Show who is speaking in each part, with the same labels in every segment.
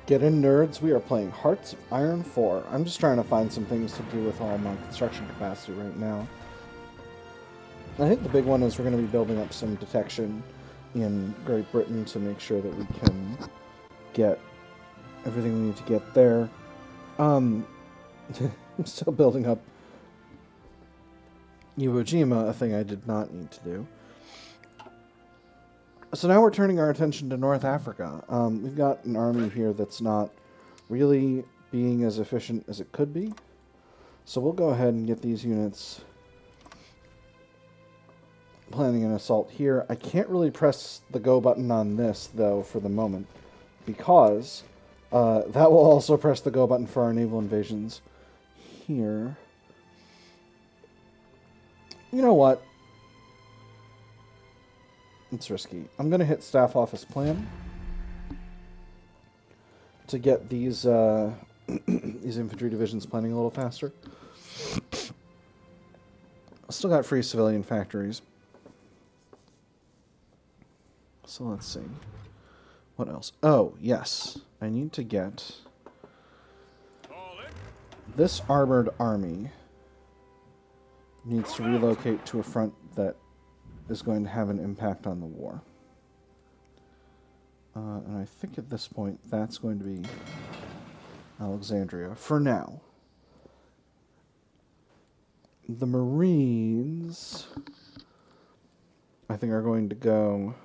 Speaker 1: Get in, nerds. We are playing Hearts of Iron 4. I'm just trying to find some things to do with all my construction capacity right now. I think the big one is we're going to be building up some detection in Great Britain to make sure that we can get everything we need to get there. I'm still building up Iwo Jima, a thing I did not need to do. So now we're turning our attention to North Africa. We've got an army here that's not really being as efficient as it could be. So we'll go ahead and get these units planning an assault here. I can't really press the go button on this, though, for the moment, because that will also press the go button for our naval invasions here. You know what? It's risky. I'm going to hit Staff Office Plan to get these these infantry divisions planning a little faster. Still got free civilian factories. So let's see. What else? Oh, yes. I need to get this armored army needs to relocate to a front that is going to have an impact on the war. And I think at this point that's going to be Alexandria for now. The Marines, I think, are going to go...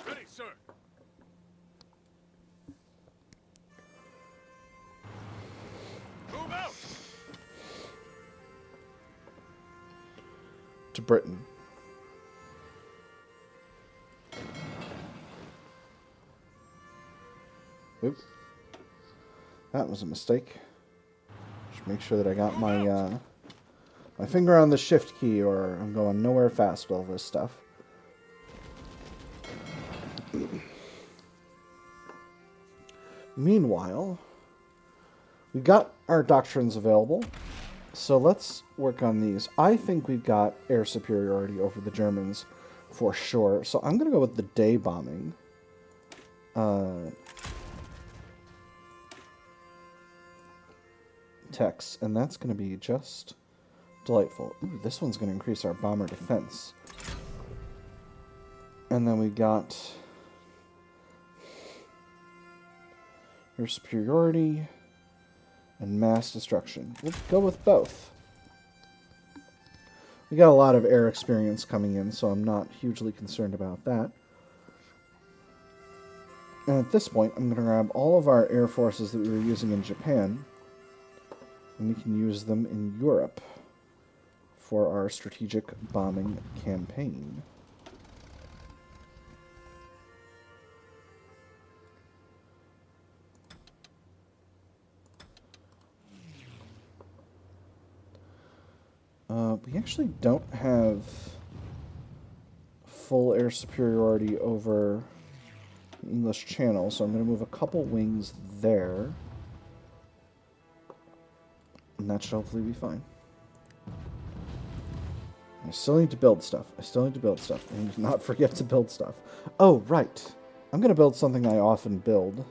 Speaker 2: Ready, sir. Move out.
Speaker 1: to Britain. Oop. That was a mistake. Should make sure that I got my my finger on the shift key, or I'm going nowhere fast with all this stuff. Meanwhile, we've got our doctrines available, so let's work on these. I think we've got air superiority over the Germans for sure, so I'm going to go with the day bombing. Text, and that's going to be just delightful. Ooh, this one's going to increase our bomber defense. And then we got air superiority and mass destruction. We'll go with both. We got a lot of air experience coming in, so I'm not hugely concerned about that. And at this point, I'm going to grab all of our air forces that we were using in Japan, and we can use them in Europe for our strategic bombing campaign. We actually don't have full air superiority over the English Channel, so I'm going to move a couple wings there. And that should hopefully be fine. I still need to build stuff. I need to not forget to build stuff. Oh, right. I'm going to build something I often build,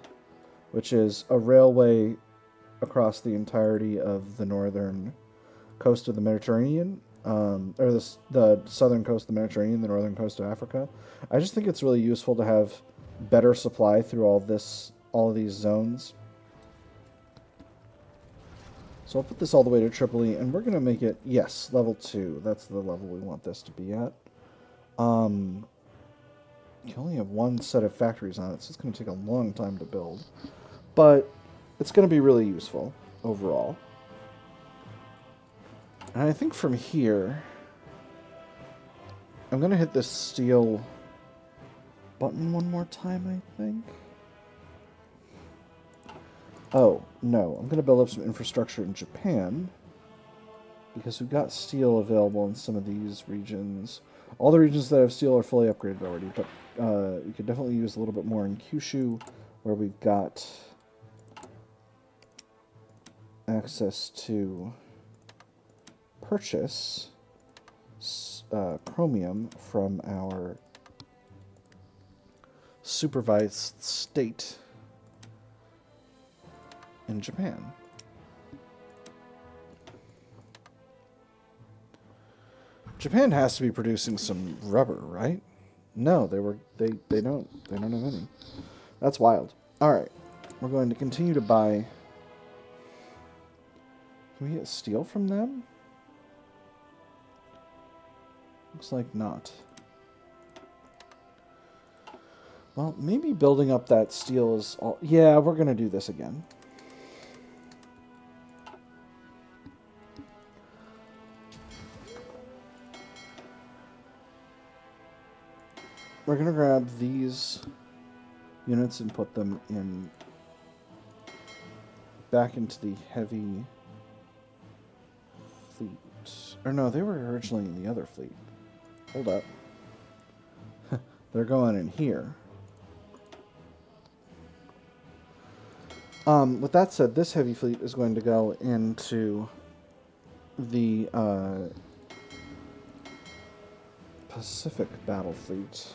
Speaker 1: which is a railway across the entirety of the northern coast of the Mediterranean, or the southern coast of the Mediterranean, the northern coast of Africa. I just think it's really useful to have better supply through all of these zones. So I'll put this all the way to Tripoli, and we're going to make it, yes, level 2. That's the level we want this to be at. You only have one set of factories on it, so it's going to take a long time to build. But it's going to be really useful overall. And I think from here, I'm going to hit this steel button one more time, I think. Oh, no. I'm going to build up some infrastructure in Japan, because we've got steel available in some of these regions. All the regions that have steel are fully upgraded already, but we could definitely use a little bit more in Kyushu, where we've got access to purchase chromium from our supervised state in Japan. Japan has to be producing some rubber, right? No, they don't have any. That's wild. All right, we're going to continue to buy. Can we get steel from them? Looks like not. Well, maybe building up that steel is all... Yeah, we're going to do this again. We're going to grab these units and put them in back into the heavy fleet. Or no, they were originally in the other fleet. Hold up. They're going in here. With that said, this heavy fleet is going to go into the Pacific battle fleet.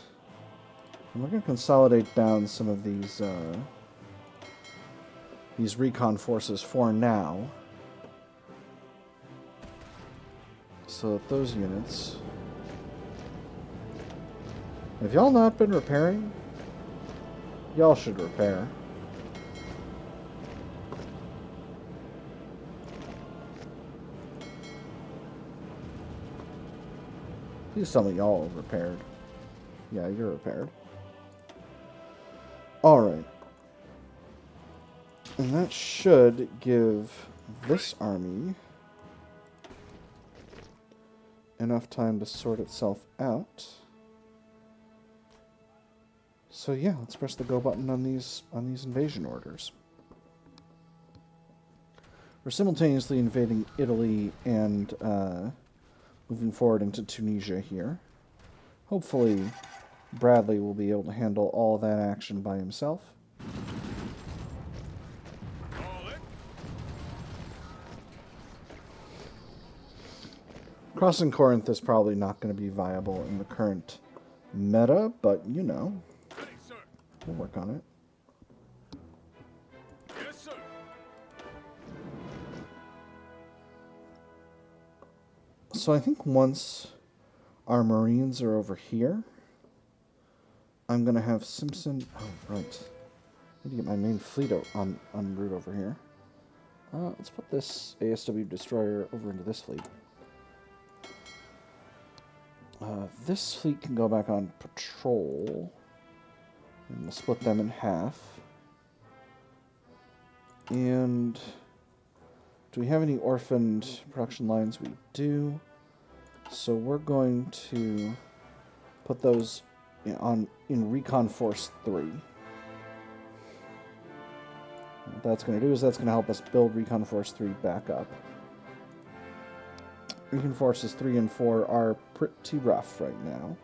Speaker 1: And we're going to consolidate down some of these recon forces for now. So that those units... Have y'all not been repairing? Y'all should repair. Please tell me y'all repaired. Yeah, you're repaired. Alright. And that should give this army enough time to sort itself out. So yeah, let's press the go button on these invasion orders. We're simultaneously invading Italy and moving forward into Tunisia here. Hopefully, Bradley will be able to handle all of that action by himself. Crossing Corinth is probably not going to be viable in the current meta, but you know, we'll work on it.
Speaker 2: Yes, sir.
Speaker 1: So I think once our Marines are over here, I'm going to have Simpson... Oh, right. I need to get my main fleet en route over here. Let's put this ASW destroyer over into this fleet. This fleet can go back on patrol. And we'll split them in half. And do we have any orphaned production lines? We do. So we're going to put those in Recon Force 3. What that's going to do is that's going to help us build Recon Force 3 back up. Recon Forces 3 and 4 are pretty rough right now.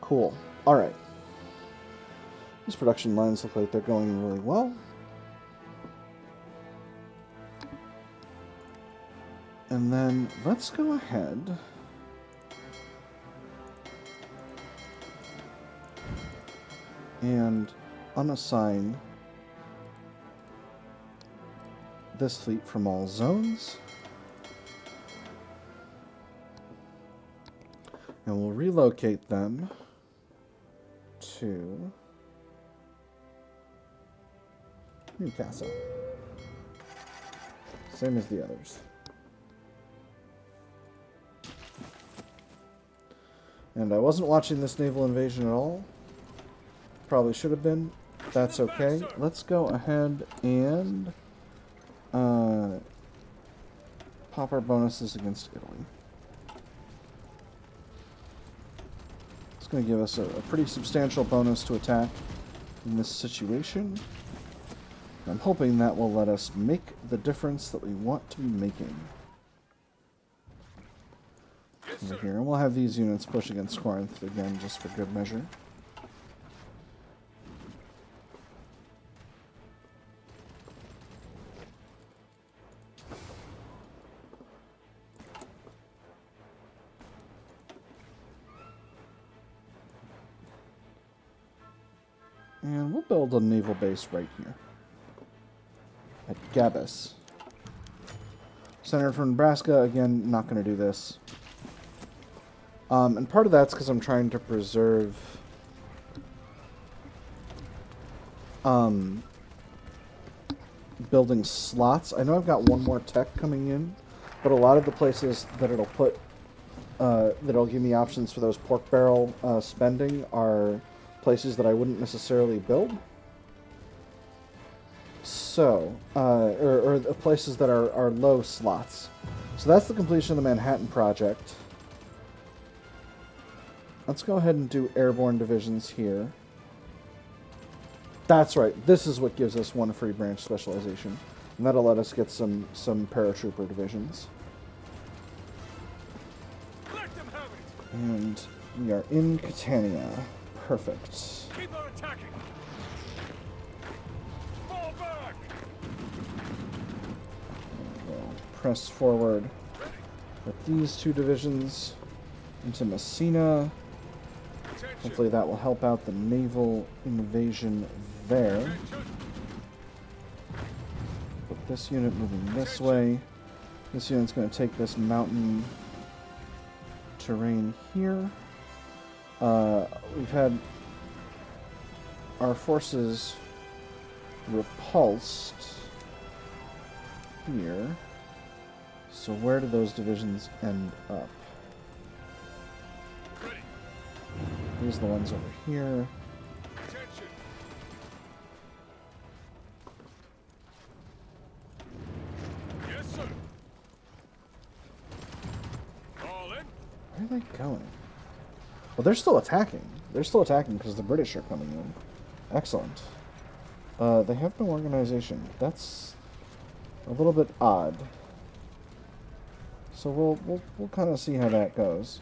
Speaker 1: Cool. All right. These production lines look like they're going really well. And then let's go ahead and unassign this fleet from all zones. And we'll relocate them to Newcastle. Same as the others. And I wasn't watching this naval invasion at all. Probably should have been. That's okay. Let's go ahead and pop our bonuses against Italy. It's going to give us a pretty substantial bonus to attack in this situation. I'm hoping that will let us make the difference that we want to be making. Over here, and we'll have these units push against Corinth again, just for good measure. And we'll build a naval base right here. At Gabus. Senator from Nebraska, again, not going to do this. And part of that's because I'm trying to preserve building slots. I know I've got one more tech coming in, but a lot of the places that it'll put that'll give me options for those pork barrel spending are places that I wouldn't necessarily build. So, or places that are low slots. So that's the completion of the Manhattan Project. Let's go ahead and do airborne divisions here. That's right. This is what gives us one free branch specialization. And that'll let us get some paratrooper divisions.
Speaker 2: Let them have it.
Speaker 1: And we are in Catania. Perfect.
Speaker 2: Keep on attacking. Fall back.
Speaker 1: We'll press forward with these two divisions into Messina.
Speaker 2: Attention.
Speaker 1: Hopefully that will help out the naval invasion there.
Speaker 2: Attention.
Speaker 1: Put this unit moving this way. This unit's going to take this mountain terrain here. We've had our forces repulsed here. So where do those divisions end up?
Speaker 2: Ready.
Speaker 1: These are the ones over here.
Speaker 2: Attention. Yes, sir. All in.
Speaker 1: Where are they going? Well, they're still attacking. They're still attacking because the British are coming in. Excellent. They have no organization. That's a little bit odd. So we'll kind of see how that goes.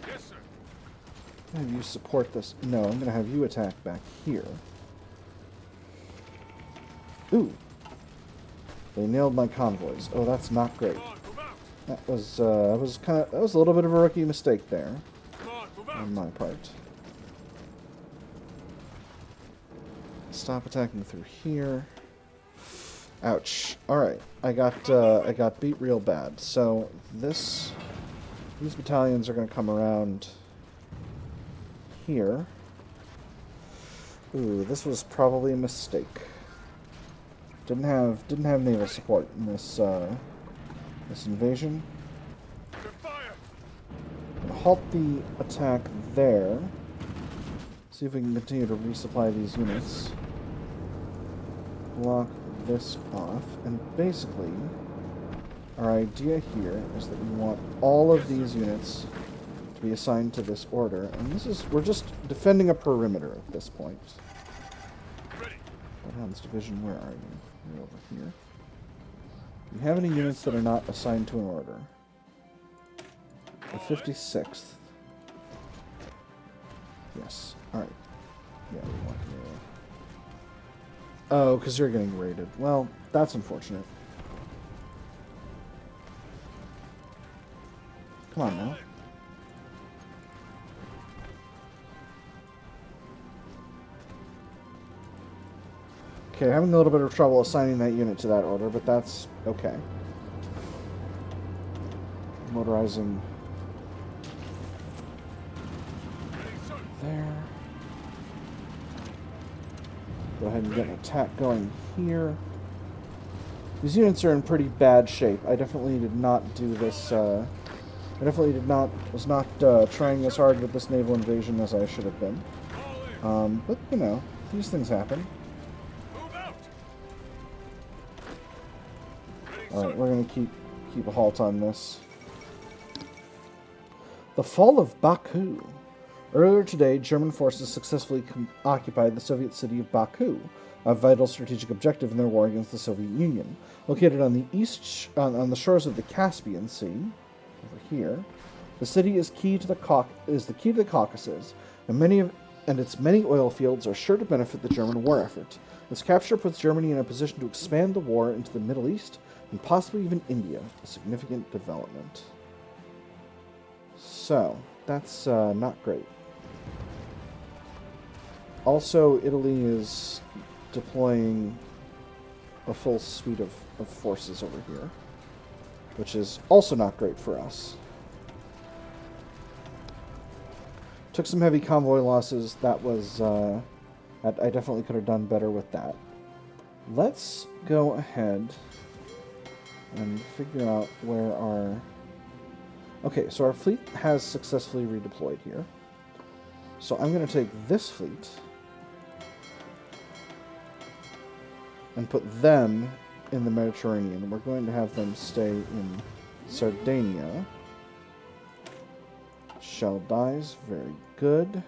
Speaker 2: Yes, sir.
Speaker 1: Have you support this? No, I'm going to have you attack back here. Ooh. They nailed my convoys. Oh, that's not great.
Speaker 2: Come on, move out.
Speaker 1: That was a little bit of a rookie mistake there
Speaker 2: Come on, move out.
Speaker 1: on my part. Stop attacking through here. Ouch. All right, I got beat real bad. So these battalions are going to come around here. Ooh, this was probably a mistake. Didn't have naval support in this this invasion.
Speaker 2: Good fire.
Speaker 1: Gonna halt the attack there. See if we can continue to resupply these units. Block this off, and basically our idea here is that we want all of these units to be assigned to this order, and we're just defending a perimeter at this point.
Speaker 2: Ready.
Speaker 1: Bloodhound's division, where are you? You're over here. Do you have any units that are not assigned to an order? The 56th. Yes. Alright. Yeah, we want you. Oh, because you're getting raided. Well, that's unfortunate. Come on now. Okay, having a little bit of trouble assigning that unit to that order, but that's okay. Motorizing
Speaker 2: Ready, sir.
Speaker 1: there. Go ahead and get an attack going here. These units are in pretty bad shape. I definitely did not do this. I definitely was not trying as hard with this naval invasion as I should have been.
Speaker 2: All in.
Speaker 1: But you know, these things happen.
Speaker 2: Move out. Ready,
Speaker 1: All
Speaker 2: sir.
Speaker 1: right, we're gonna keep a halt on this. The fall of Baku. Earlier today, German forces successfully occupied the Soviet city of Baku, a vital strategic objective in their war against the Soviet Union. Located on the shores of the Caspian Sea, over here, the city is the key to the Caucasus, and its many oil fields are sure to benefit the German war effort. Its capture puts Germany in a position to expand the war into the Middle East and possibly even India, a significant development. So, that's not great. Also, Italy is deploying a full suite of forces over here, which is also not great for us. Took some heavy convoy losses. That was... I definitely could have done better with that. Let's go ahead and figure out where our... Okay, so our fleet has successfully redeployed here. So I'm going to take this fleet and put them in the Mediterranean. We're going to have them stay in Sardinia. Shell dies. Very good.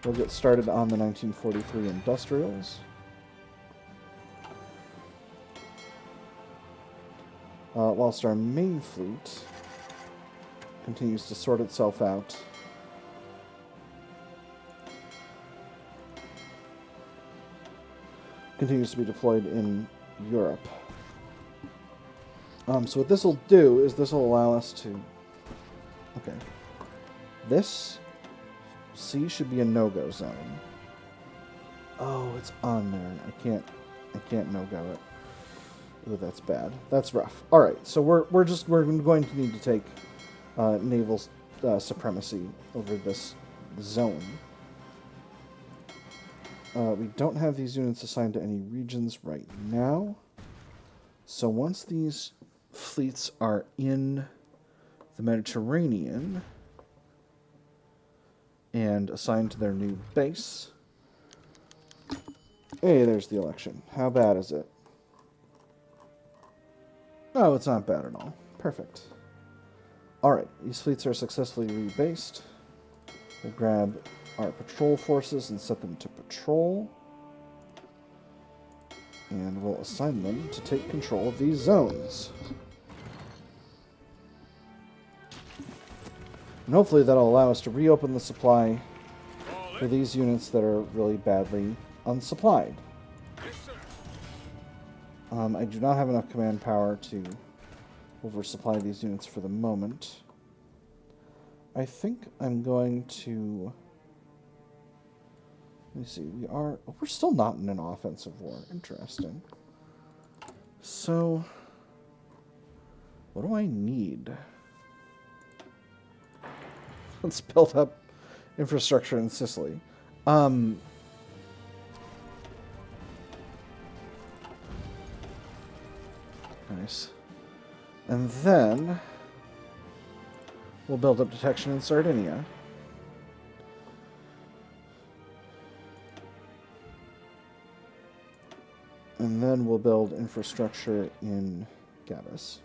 Speaker 1: We'll get started on the 1943 industrials. Whilst our main fleet continues to sort itself out. Continues to be deployed in Europe. So what this will do is this will allow us to... Okay. This C should be a no-go zone. Oh, it's on there. I can't no-go it. Ooh, that's bad. That's rough. All right, so we're going to need to take naval supremacy over this zone. We don't have these units assigned to any regions right now. So once these fleets are in the Mediterranean and assigned to their new base... Hey, there's the election. How bad is it? Oh, it's not bad at all. Perfect. Alright, these fleets are successfully rebased. We'll grab our patrol forces and set them to patrol. And we'll assign them to take control of these zones. And hopefully that'll allow us to reopen the supply for these units that are really badly unsupplied. I do not have enough command power to oversupply these units for the moment. I think I'm going to... Let me see, we're still not in an offensive war. Interesting. So, what do I need? Let's build up infrastructure in Sicily. Nice. And then we'll build up detection in Sardinia. And then we'll build infrastructure in Gabas.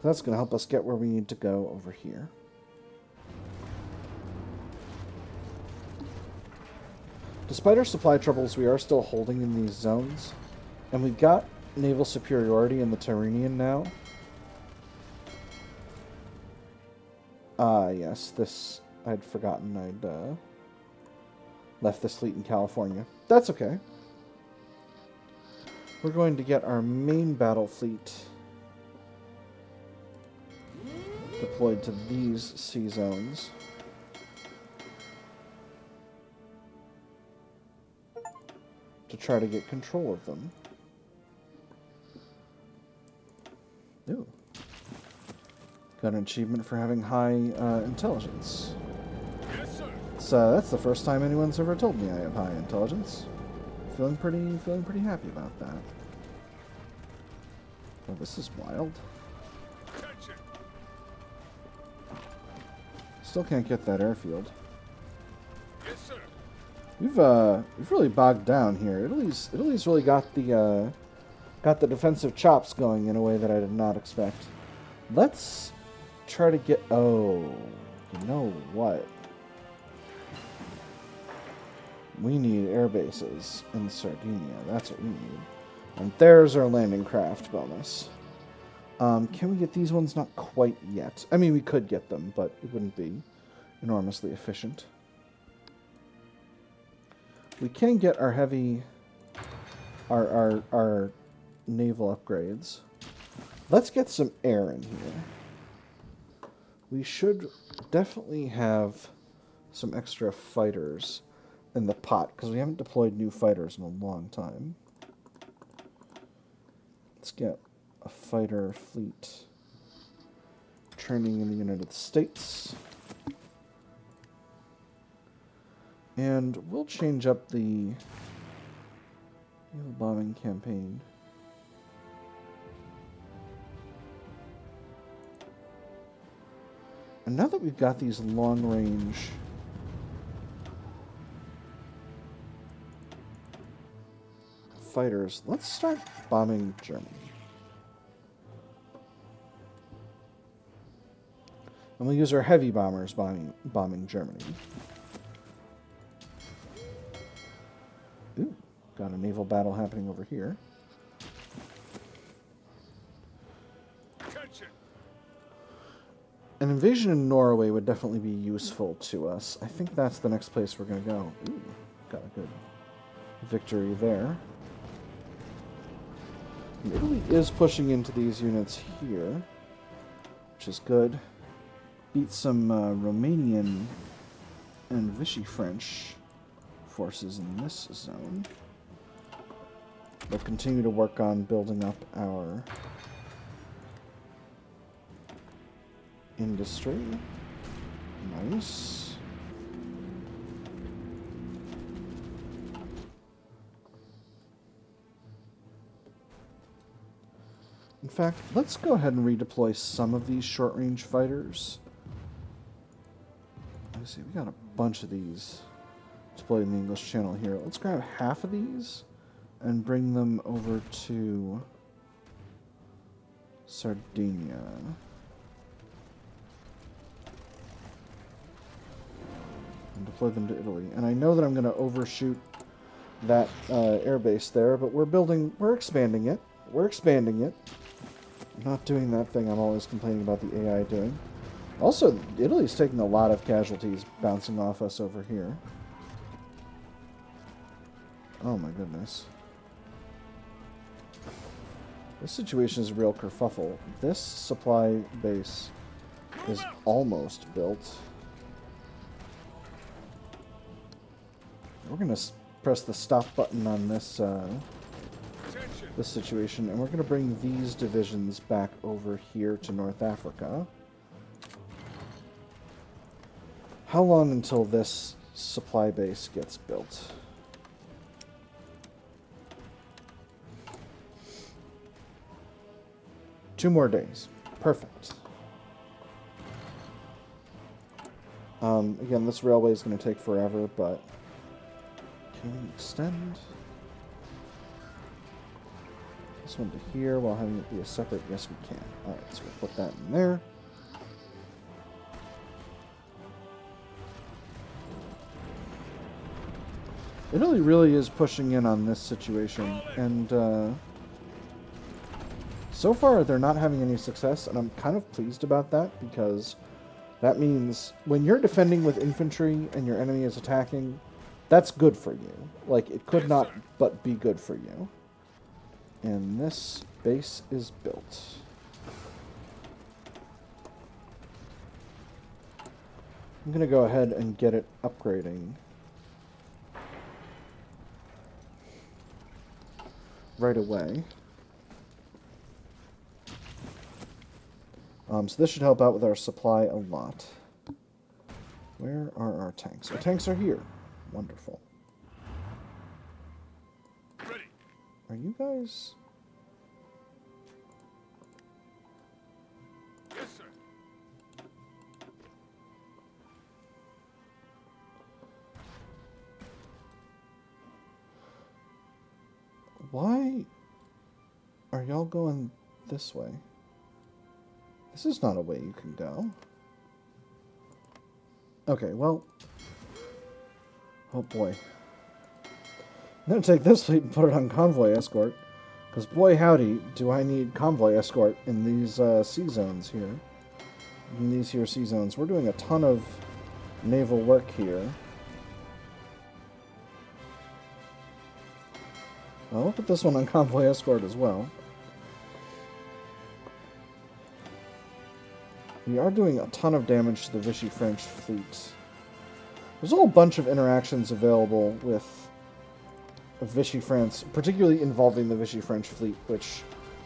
Speaker 1: That's going to help us get where we need to go over here. Despite our supply troubles, we are still holding in these zones. And we've got naval superiority in the Tyrrhenian now. Yes, this... I'd forgotten I'd left this fleet in California. That's okay. We're going to get our main battle fleet deployed to these sea zones. To try to get control of them. Ooh. Got an achievement for having high intelligence.
Speaker 2: Yes, sir.
Speaker 1: That's the first time anyone's ever told me I have high intelligence. Feeling pretty happy about that. Oh, this is wild.
Speaker 2: Attention.
Speaker 1: Still can't get that airfield.
Speaker 2: Yes, sir.
Speaker 1: We've really bogged down here. Italy's really got the defensive chops going in a way that I did not expect. Let's try to get... Oh, you know what? We need air bases in Sardinia. That's what we need. And there's our landing craft bonus. Can we get these ones? Not quite yet. I mean, we could get them, but it wouldn't be enormously efficient. We can get our heavy... Our naval upgrades. Let's get some air in here. We should definitely have some extra fighters in the pot, because we haven't deployed new fighters in a long time. Let's get a fighter fleet training in the United States. And we'll change up the naval bombing campaign. And now that we've got these long-range fighters, let's start bombing Germany. And we'll use our heavy bombers bombing Germany. Ooh, got a naval battle happening over here.
Speaker 2: Attention.
Speaker 1: An invasion in Norway would definitely be useful to us. I think that's the next place we're going to go. Ooh, got a good victory there. And Italy is pushing into these units here, which is good. Beat some Romanian and Vichy French forces in this zone. We'll continue to work on building up our industry. Nice. In fact, let's go ahead and redeploy some of these short-range fighters. Let's see, we got a bunch of these deployed in the English Channel here. Let's grab half of these and bring them over to Sardinia. And deploy them to Italy. And I know that I'm going to overshoot that airbase there, but we're expanding it. We're expanding it. Not doing that thing I'm always complaining about the AI doing. Also, Italy's taking a lot of casualties bouncing off us over here. Oh my goodness. This situation is a real kerfuffle. This supply base is almost built. We're going to press the stop button on this this situation, and we're going to bring these divisions back over here to North Africa. How long until this supply base gets built? Two more days. Perfect. Again, this railway is going to take forever, but can we extend this one to here while having it be a separate? Yes, we can. Alright, so we'll put that in there. Italy really is pushing in on this situation, and so far they're not having any success, and I'm kind of pleased about that, because that means when you're defending with infantry and your enemy is attacking, that's good for you. Like, it could not but be good for you. And this base is built. I'm going to go ahead and get it upgrading right away. So this should help out with our supply a lot. Where are our tanks? Our tanks are here. Wonderful.
Speaker 2: Ready.
Speaker 1: Are you guys...
Speaker 2: Yes, sir.
Speaker 1: Why are y'all going this way? This is not a way you can go. Okay, well... Oh boy. I'm going to take this fleet and put it on convoy escort. Because boy howdy, do I need convoy escort in these sea zones here. In these here sea zones. We're doing a ton of naval work here. I'll put this one on convoy escort as well. We are doing a ton of damage to the Vichy French fleet. There's a whole bunch of interactions available with Vichy France, particularly involving the Vichy French fleet, which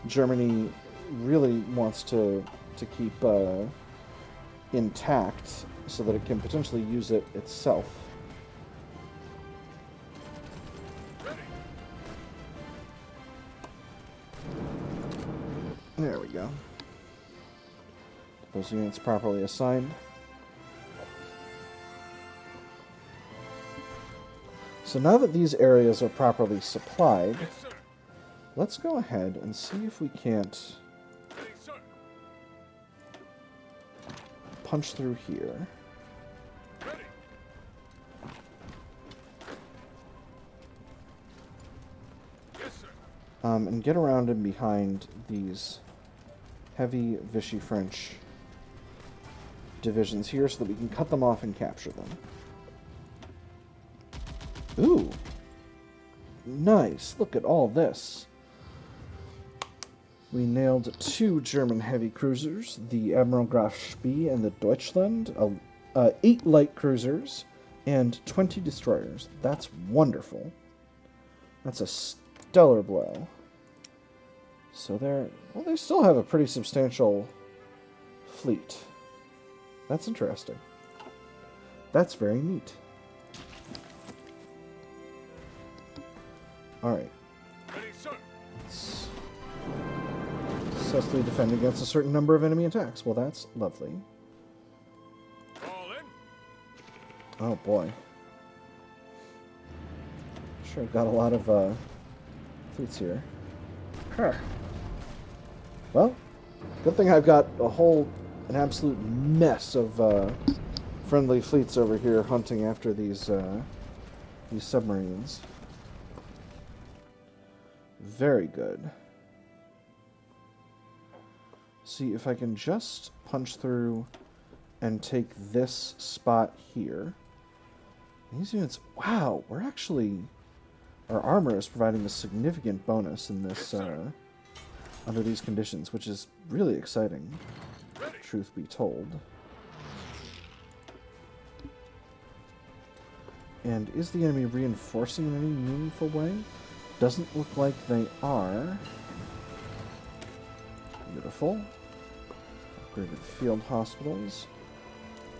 Speaker 1: Germany really wants to keep intact so that it can potentially use it itself. There we go. Those units properly assigned. So now that these areas are properly supplied,
Speaker 2: Yes, sir.
Speaker 1: let's go ahead and see if we can't
Speaker 2: Ready, sir.
Speaker 1: punch through here.
Speaker 2: Ready. Yes, sir.
Speaker 1: And get around and behind these heavy Vichy French divisions here so that we can cut them off and capture them. Ooh. Nice. Look at all this. We nailed 2 German heavy cruisers, the Admiral Graf Spee and the Deutschland, 8 light cruisers, and 20 destroyers. That's wonderful. That's a stellar blow. So they still have a pretty substantial fleet. That's interesting. That's very neat. Alright.
Speaker 2: Ready, sir.
Speaker 1: Let's successfully defend against a certain number of enemy attacks. Well, that's lovely.
Speaker 2: All in.
Speaker 1: Oh, boy. Sure, I've got a lot of fleets here. Huh. Well, good thing I've got an absolute mess of friendly fleets over here hunting after these submarines. Very good. See if I can just punch through and take this spot here. These units, wow, our armor is providing a significant bonus in this, under these conditions, which is really exciting, truth be told. And is the enemy reinforcing in any meaningful way? Doesn't look like they are. Beautiful. Upgraded field hospitals.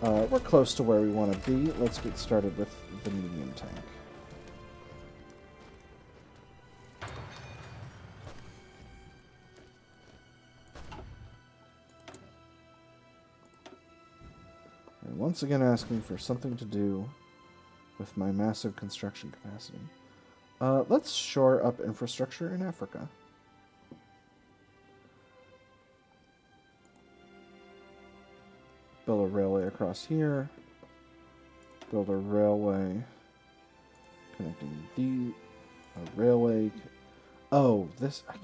Speaker 1: We're close to where we want to be. Let's get started with the medium tank. And once again asking for something to do with my massive construction capacity. Let's shore up infrastructure in Africa. Build a railway across here. Build a railway connecting a railway. Oh, I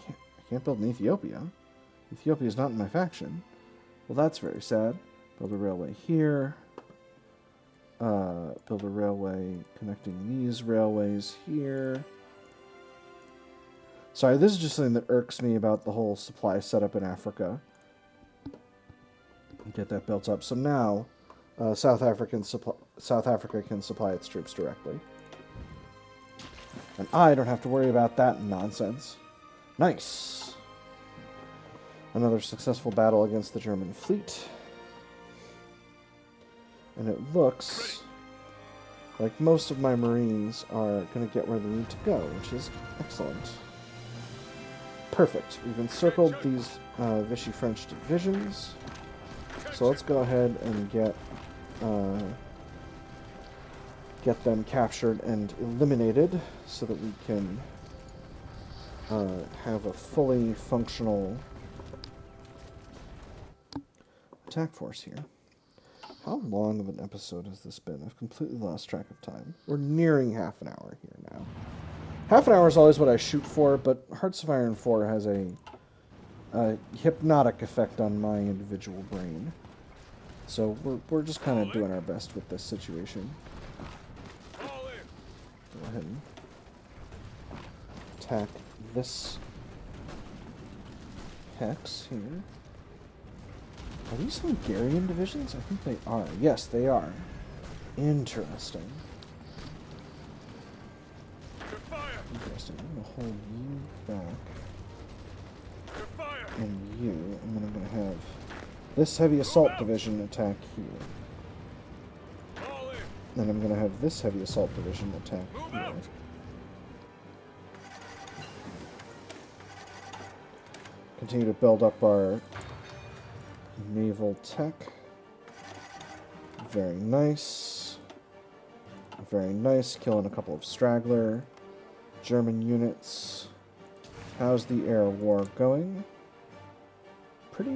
Speaker 1: can't build in Ethiopia. Ethiopia is not in my faction. Well, that's very sad. Build a railway here. Build a railway connecting these railways here. Sorry, this is just something that irks me about the whole supply setup in Africa. Get that built up. So now, South Africa can supply its troops directly. And I don't have to worry about that nonsense. Nice. Another successful battle against the German fleet. And it looks like most of my Marines are going to get where they need to go, which is excellent. Perfect. We've encircled these Vichy French divisions. So let's go ahead and get them captured and eliminated so that we can have a fully functional attack force here. How long of an episode has this been? I've completely lost track of time. We're nearing half an hour here now. Half an hour is always what I shoot for, but Hearts of Iron 4 has a hypnotic effect on my individual brain. So we're just kind of doing our best with this situation.
Speaker 2: All in.
Speaker 1: Go ahead and attack this hex here. Are these Hungarian divisions? I think they are. Yes, they are. Interesting.
Speaker 2: Your fire!
Speaker 1: Interesting. I'm going to hold you back.
Speaker 2: Your fire!
Speaker 1: And you. And then I'm going to have this heavy assault division attack here.
Speaker 2: Fall in!
Speaker 1: Then I'm going to have this heavy assault division attack
Speaker 2: Move
Speaker 1: here.
Speaker 2: out!
Speaker 1: Continue to build up our naval tech. Very nice. Very nice. Killing a couple of straggler German units. How's the air war going? Pretty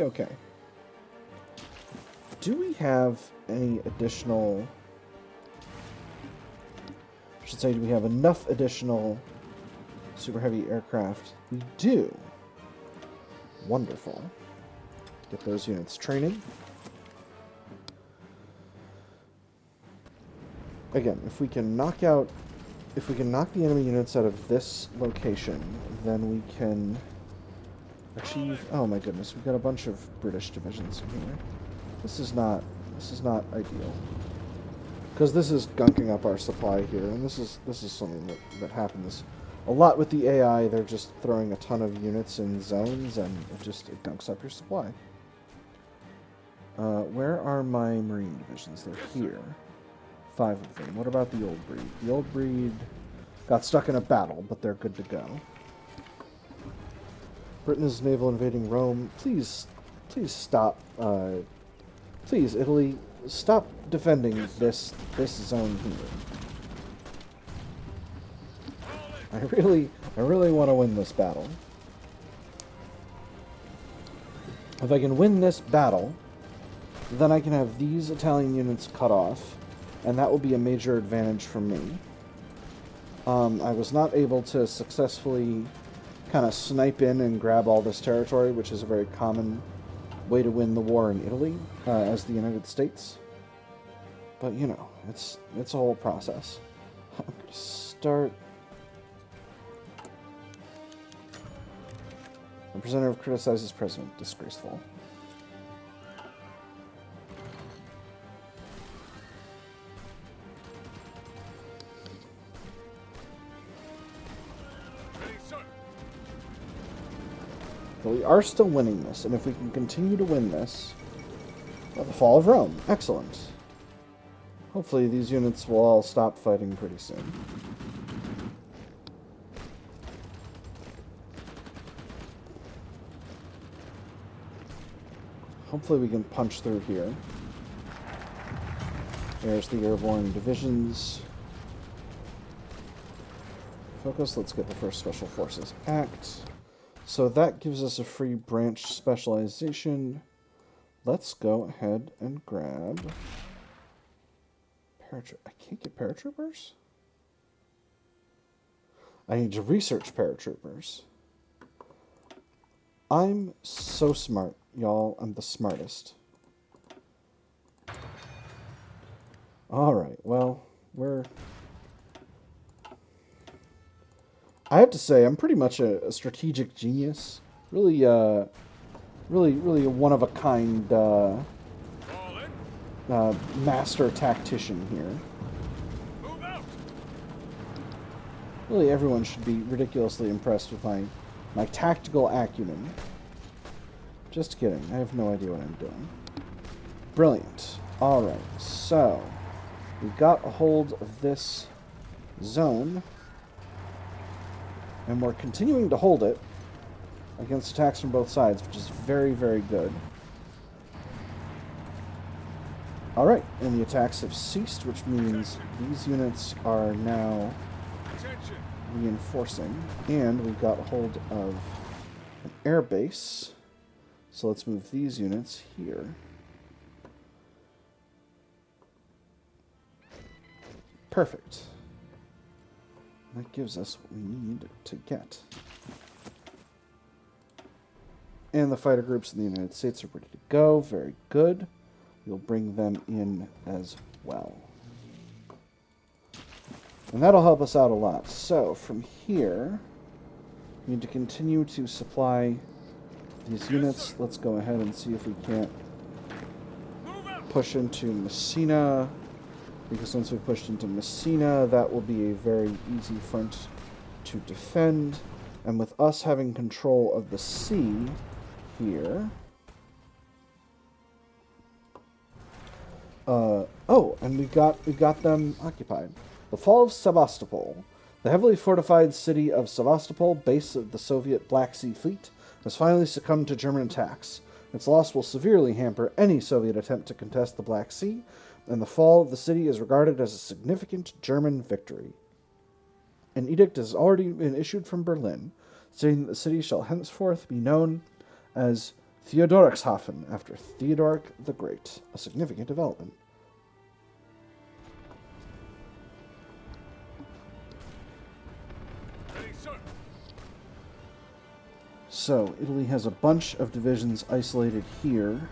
Speaker 1: okay. Do we have any additional... I should say, do we have enough additional super heavy aircraft? We do. Wonderful. Get those units training. Again, if we can knock the enemy units out of this location, then we can achieve... Oh my goodness, we've got a bunch of British divisions in here. This is not ideal. Because this is gunking up our supply here, and this is something that happens a lot with the AI. They're just throwing a ton of units in zones, and it gunks up your supply. Where are my Marine divisions? They're here. 5 of them. What about the old breed? The old breed got stuck in a battle, but they're good to go. Britain is naval invading Rome. Please stop. Please, Italy, stop defending this zone here. I really want to win this battle. If I can win this battle, then I can have these Italian units cut off, and that will be a major advantage for me. I was not able to successfully kind of snipe in and grab all this territory, which is a very common way to win the war in Italy, as the United States. But, you know, it's a whole process. I'm going to start... Representative criticizes president. Disgraceful.
Speaker 2: Ready, sir!
Speaker 1: But we are still winning this, and if we can continue to win this... Well, the fall of Rome. Excellent. Hopefully these units will all stop fighting pretty soon. Hopefully we can punch through here. There's the airborne divisions. Focus, let's get the first Special Forces Act. So that gives us a free branch specialization. Let's go ahead and grab... I can't get paratroopers? I need to research paratroopers. I'm so smart, y'all. I'm the smartest. Alright, well, I have to say, I'm pretty much a strategic genius. Really a one-of-a-kind, master tactician here.
Speaker 2: Move out!
Speaker 1: Really, everyone should be ridiculously impressed with my tactical acumen. Just kidding. I have no idea what I'm doing. Brilliant. Alright, so we got a hold of this zone, and we're continuing to hold it against attacks from both sides, which is very, very good. Alright, and the attacks have ceased, which means these units are now
Speaker 2: Attention!
Speaker 1: reinforcing, and we've got a hold of an air base. So let's move these units here. Perfect. That gives us what we need to get. And the fighter groups in the United States are ready to go. Very good. We'll bring them in as well. And that'll help us out a lot. So, from here, we need to continue to supply these units. Let's go ahead and see if we can't
Speaker 2: Move out!
Speaker 1: push into Messina, because once we've pushed into Messina, that will be a very easy front to defend. And with us having control of the sea here... and we got them occupied. The fall of Sevastopol. The heavily fortified city of Sevastopol, base of the Soviet Black Sea Fleet, has finally succumbed to German attacks. Its loss will severely hamper any Soviet attempt to contest the Black Sea, and the fall of the city is regarded as a significant German victory. An edict has already been issued from Berlin, stating that the city shall henceforth be known as Theodorichshafen, after Theodoric the Great, a significant development.
Speaker 2: Ready, sir.
Speaker 1: So, Italy has a bunch of divisions isolated here,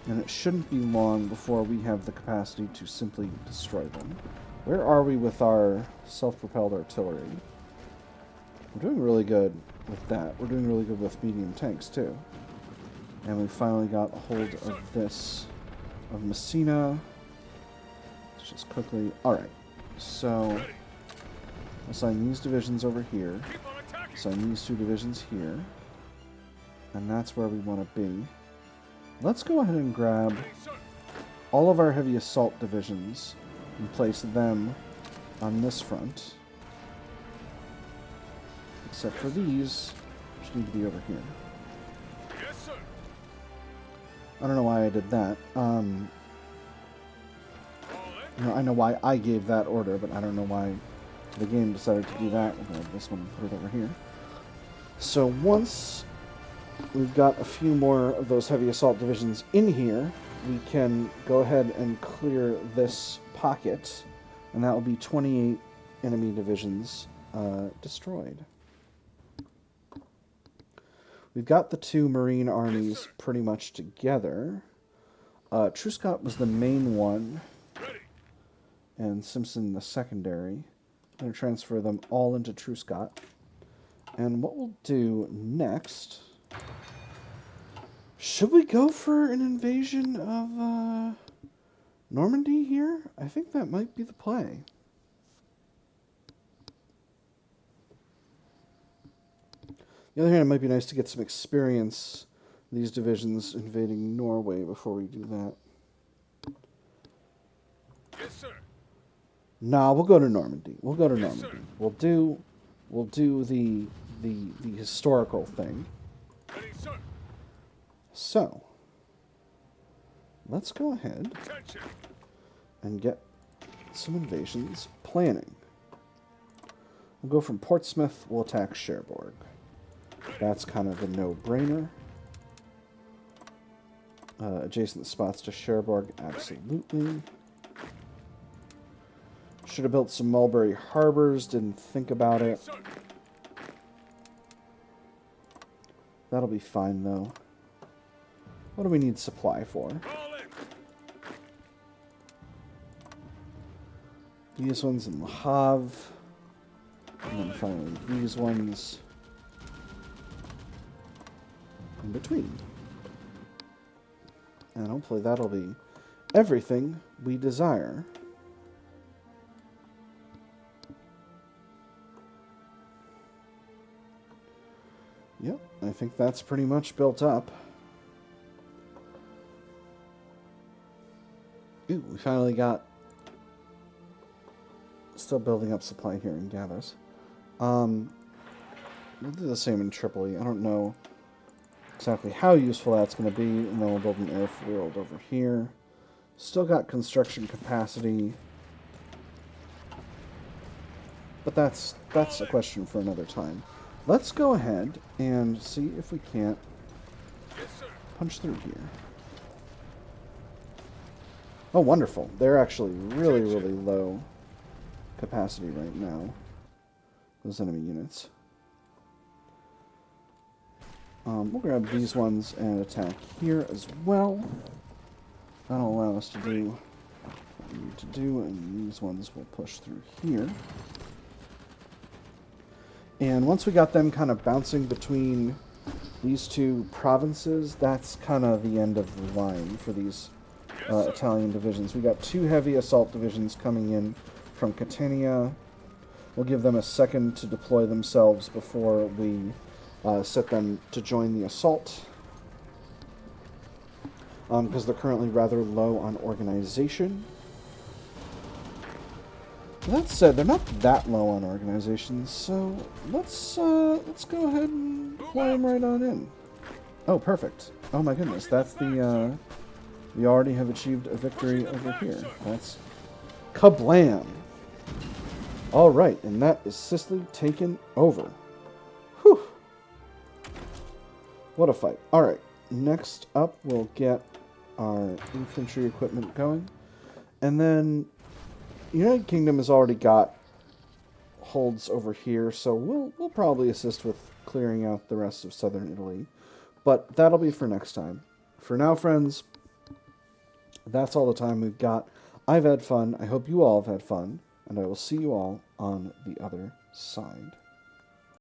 Speaker 1: and it shouldn't be long before we have the capacity to simply destroy them. Where are we with our self-propelled artillery? We're doing really good with that. We're doing really good with medium tanks, too. And we finally got a hold of this, of Messina. Let's just quickly... Alright, so... assign these divisions over here.
Speaker 2: Keep on attacking!
Speaker 1: Assign these two divisions here. And that's where we want to be. Let's go ahead and grab
Speaker 2: Ready, sir.
Speaker 1: all of our heavy assault divisions and place them on this front. Except for these, which need to be over here.
Speaker 2: Yes, sir.
Speaker 1: I don't know why I did that.
Speaker 2: All in.
Speaker 1: I know why I gave that order, but I don't know why the game decided to do that. We'll grab this one and put it over here. So once we've got a few more of those heavy assault divisions in here, we can go ahead and clear this pocket, and that will be 28 enemy divisions destroyed. We've got the two Marine armies pretty much together. Truscott was the main one,
Speaker 2: Ready.
Speaker 1: and Simpson the secondary. I'm going to transfer them all into Truscott. And what we'll do next... Should we go for an invasion of Normandy here? I think that might be the play. On the other hand, it might be nice to get some experience these divisions invading Norway before we do that.
Speaker 2: Yes, sir.
Speaker 1: Nah, we'll go to Normandy. We'll go to
Speaker 2: Yes,
Speaker 1: Normandy.
Speaker 2: sir.
Speaker 1: We'll do the historical thing.
Speaker 2: Ready, sir.
Speaker 1: So, let's go ahead
Speaker 2: Attention.
Speaker 1: and get some invasions planning. We'll go from Portsmouth, we'll attack Cherbourg. That's kind of a no-brainer. Adjacent spots to Cherbourg, absolutely. Should have built some Mulberry Harbors, didn't think about it.
Speaker 2: Sir.
Speaker 1: That'll be fine, though. What do we need supply for?
Speaker 2: All in.
Speaker 1: These ones in Le Havre. And then finally these ones in between. And hopefully that'll be everything we desire. Yep, I think that's pretty much built up. Ooh, we finally got... Still building up supply here in Gathers. We'll do the same in Tripoli. I don't know exactly how useful that's going to be. And then we'll build an airfield over here. Still got construction capacity. But that's a question for another time. Let's go ahead and see if we can't
Speaker 2: Yes, sir.
Speaker 1: punch through here. Oh, wonderful. They're actually really, really low capacity right now. Those enemy units. We'll grab these ones and attack here as well. That'll allow us to do what we need to do, and these ones will push through here. And once we got them kind of bouncing between These two provinces, that's kind of the end of the line for these Italian divisions. We got 2 heavy assault divisions coming in from Catania. We'll give them a second to deploy themselves before we set them to join the assault, because they're currently rather low on organization. That said, they're not that low on organization, so let's go ahead and deploy them right on in. Oh, perfect. Oh my goodness, that's the, we already have achieved a victory over here. That's kablam! Alright, and that is Sicily taken over. Whew! What a fight. Alright, next up we'll get our infantry equipment going. And then United Kingdom has already got holds over here, so we'll probably assist with clearing out the rest of southern Italy. But that'll be for next time. For now, friends, that's all the time we've got. I've had fun. I hope you all have had fun. And I will see you all on the other side.